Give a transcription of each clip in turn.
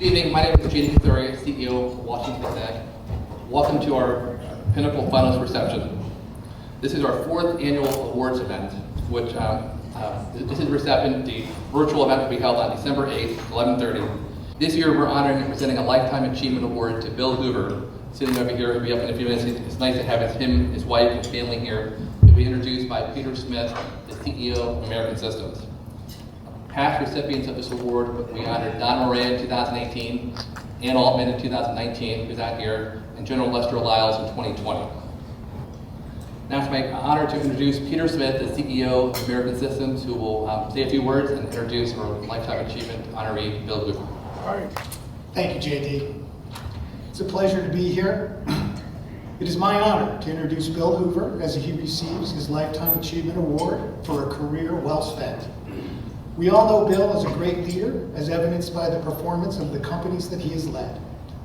Good evening, my name is J.D. CEO of WashingtonExec. Welcome to our Pinnacle Finalist Reception. This is our 4th annual awards event, which this is reception. The virtual event will be held on December 8th, 11:30. This year we're honoring and presenting a Lifetime Achievement Award to Bill Hoover, sitting over here. He'll be up in a few minutes. It's nice to have him, his wife, and family here. He'll be introduced by Peter Smith, the CEO of American Systems. Past recipients of this award, we honored Don Moran in 2018, Ann Altman in 2019, who's out here, and General Lester Lyles in 2020. Now it's my honor to introduce Peter Smith, the CEO of American Systems, who will say a few words and introduce our Lifetime Achievement honoree, Bill Hoover. All right. Thank you, J.D. It's a pleasure to be here. It is my honor to introduce Bill Hoover as he receives his Lifetime Achievement Award for a career well spent. We all know Bill as a great leader, as evidenced by the performance of the companies that he has led.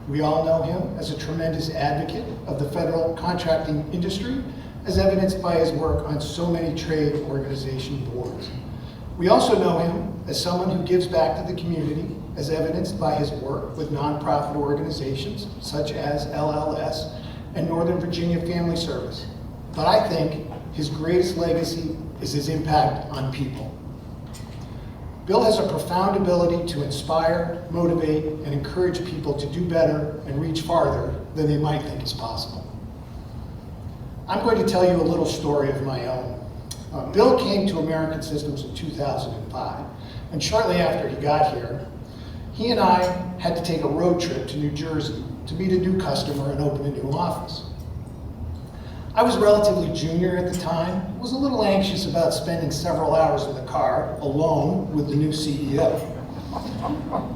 We all know him as a tremendous advocate of the federal contracting industry, as evidenced by his work on so many trade organization boards. We also know him as someone who gives back to the community, as evidenced by his work with nonprofit organizations such as LLS and Northern Virginia Family Service. But I think his greatest legacy is his impact on people. Bill has a profound ability to inspire, motivate, and encourage people to do better and reach farther than they might think is possible. I'm going to tell you a little story of my own. Bill came to American Systems in 2005, and shortly after he got here, he and I had to take a road trip to New Jersey to meet a new customer and open a new office. I was relatively junior at the time, was a little anxious about spending several hours in the car alone with the new CEO.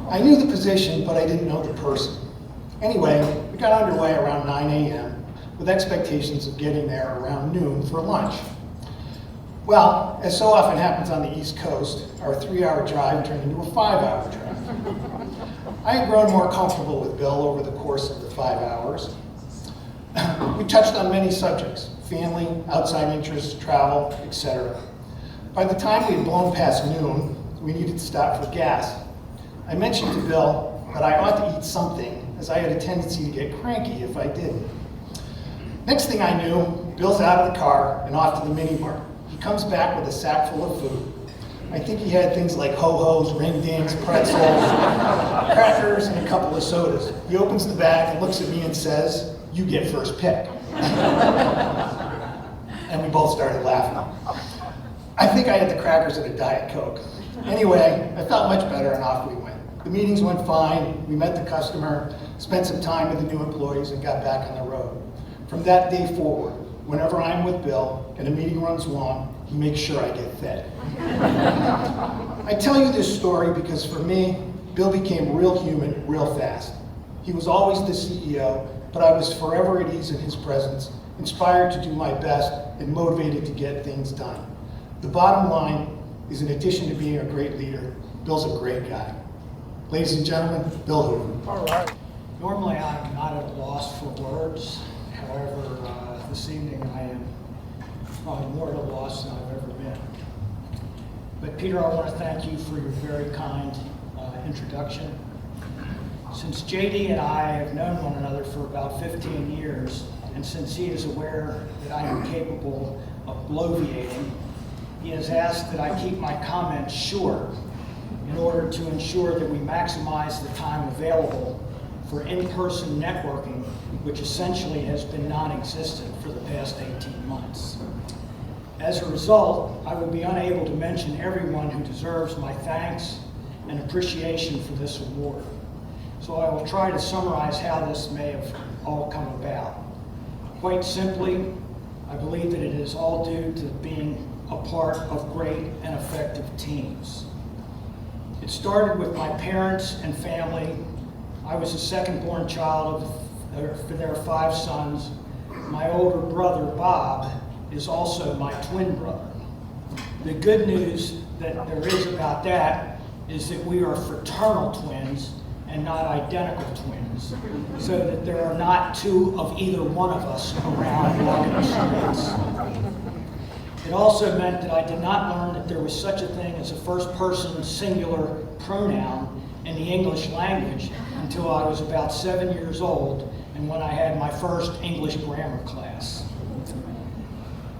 I knew the position, but I didn't know the person. Anyway, we got underway around 9 a.m. with expectations of getting there around noon for lunch. Well, as so often happens on the East Coast, our 3-hour drive turned into a 5-hour drive. I had grown more comfortable with Bill over the course of the 5 hours. We touched on many subjects: family, outside interests, travel, etc. By the time we had blown past noon, we needed to stop for gas. I mentioned to Bill that I ought to eat something, as I had a tendency to get cranky if I didn't. Next thing I knew, Bill's out of the car and off to the mini mart. He comes back with a sack full of food. I think he had things like ho-hos, ring-dings, pretzels, crackers, and a couple of sodas. He opens the bag and looks at me and says, "You get first pick." And we both started laughing. I think I had the crackers and a Diet Coke. Anyway, I felt much better and off we went. The meetings went fine. We met the customer, spent some time with the new employees, and got back on the road. From that day forward, whenever I'm with Bill and a meeting runs long, he makes sure I get fed. I tell you this story because for me, Bill became real human real fast. He was always the CEO, but I was forever at ease in his presence, inspired to do my best, and motivated to get things done. The bottom line is, in addition to being a great leader, Bill's a great guy. Ladies and gentlemen, Bill Hoover. All right. Normally I'm not at a loss for words. However, this evening I am probably more at a loss than I've ever been. But Peter, I want to thank you for your very kind introduction. Since JD and I have known one another for about 15 years, and since he is aware that I am capable of bloviating, he has asked that I keep my comments short in order to ensure that we maximize the time available for in-person networking, which essentially has been non-existent for the past 18 months. As a result, I will be unable to mention everyone who deserves my thanks and appreciation for this award. So I will try to summarize how this may have all come about. Quite simply, I believe that it is all due to being a part of great and effective teams. It started with my parents and family. I was the second-born child of their 5 sons. My older brother, Bob, is also my twin brother. The good news that there is about that is that we are fraternal twins and not identical twins, so that there are not 2 of either one of us around walking the streets. It also meant that I did not learn that there was such a thing as a first-person singular pronoun in the English language until I was about 7 years old and when I had my first English grammar class.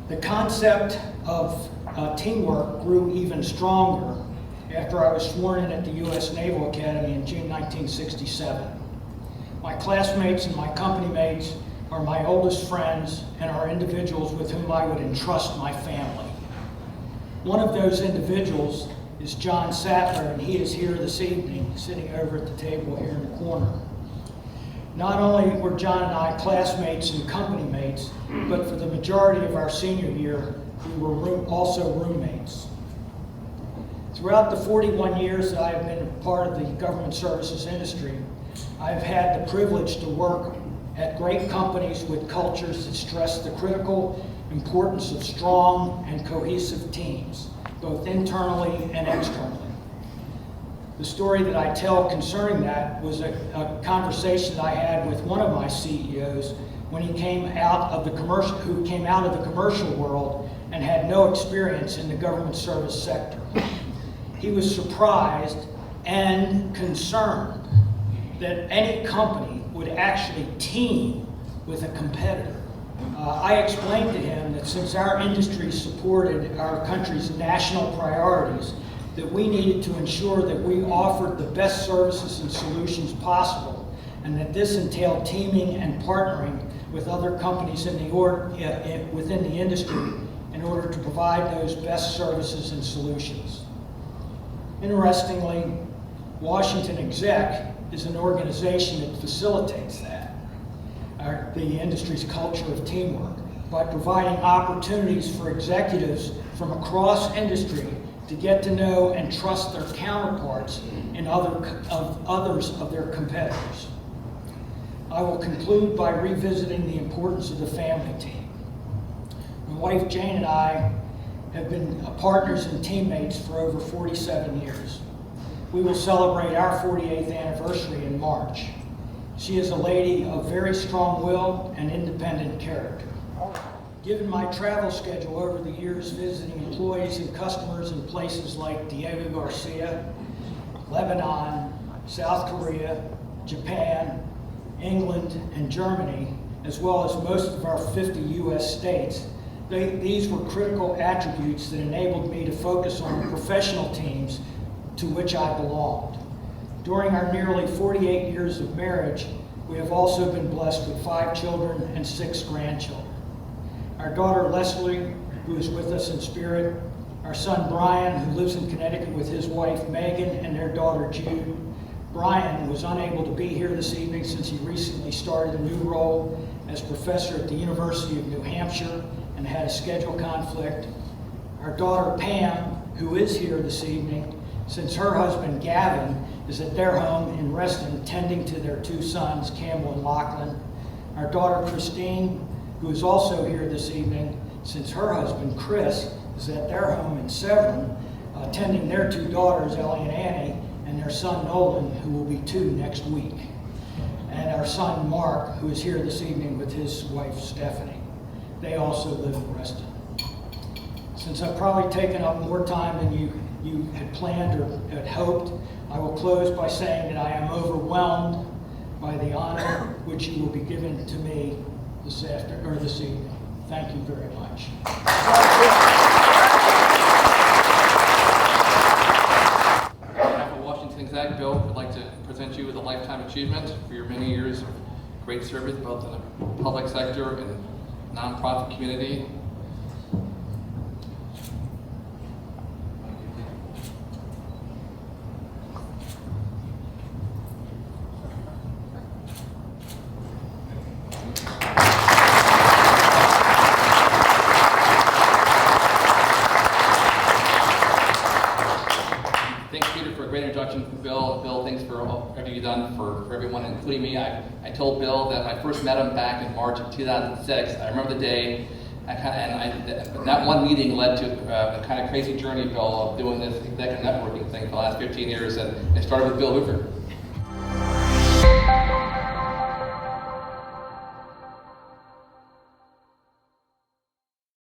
The concept of teamwork grew even stronger after I was sworn in at the U.S. Naval Academy in June 1967. My classmates and my company mates are my oldest friends and are individuals with whom I would entrust my family. One of those individuals is John Sattler, and he is here this evening, sitting over at the table here in the corner. Not only were John and I classmates and company mates, but for the majority of our senior year, we were also roommates. Throughout the 41 years that I have been a part of the government services industry, I have had the privilege to work at great companies with cultures that stress the critical importance of strong and cohesive teams, both internally and externally. The story that I tell concerning that was a conversation that I had with one of my CEOs when he came out of the commercial world and had no experience in the government service sector. He was surprised and concerned that any company would actually team with a competitor. I explained to him that since our industry supported our country's national priorities, that we needed to ensure that we offered the best services and solutions possible, and that this entailed teaming and partnering with other companies within the industry in order to provide those best services and solutions. Interestingly, WashingtonExec is an organization that facilitates that, the industry's culture of teamwork, by providing opportunities for executives from across industry to get to know and trust their counterparts in others of their competitors. I will conclude by revisiting the importance of the family team. My wife Jane and I have been partners and teammates for over 47 years. We will celebrate our 48th anniversary in March. She is a lady of very strong will and independent character. Given my travel schedule over the years visiting employees and customers in places like Diego Garcia, Lebanon, South Korea, Japan, England, and Germany, as well as most of our 50 U.S. states, these were critical attributes that enabled me to focus on the professional teams to which I belonged. During our nearly 48 years of marriage, we have also been blessed with 5 children and 6 grandchildren. Our daughter Leslie, who is with us in spirit, our son Brian, who lives in Connecticut with his wife Megan and their daughter Jude. Brian was unable to be here this evening since he recently started a new role as professor at the University of New Hampshire and had a schedule conflict. Our daughter Pam, who is here this evening, since her husband Gavin is at their home in Reston tending to their 2 sons, Campbell and Lachlan. Our daughter Christine, who is also here this evening, since her husband Chris is at their home in Severn, tending their 2 daughters, Ellie and Annie, and their son Nolan, who will be 2 next week. And our son Mark, who is here this evening with his wife Stephanie. They also live in Reston. Since I've probably taken up more time than you had planned or had hoped, I will close by saying that I am overwhelmed by the honor which you will be given to me this evening. Thank you very much. On behalf of WashingtonExec, Bill, I'd like to present you with a lifetime achievement for your many years of great service, both in the public sector and nonprofit community. Thanks, Peter, for a great introduction. Bill, thanks for everything you've done for everyone, including me. I told Bill that when I first met him back in March of 2006, I remember the day, that one meeting led to a kind of crazy journey, Bill, of doing this executive networking thing for the last 15 years, and it started with Bill Hoover.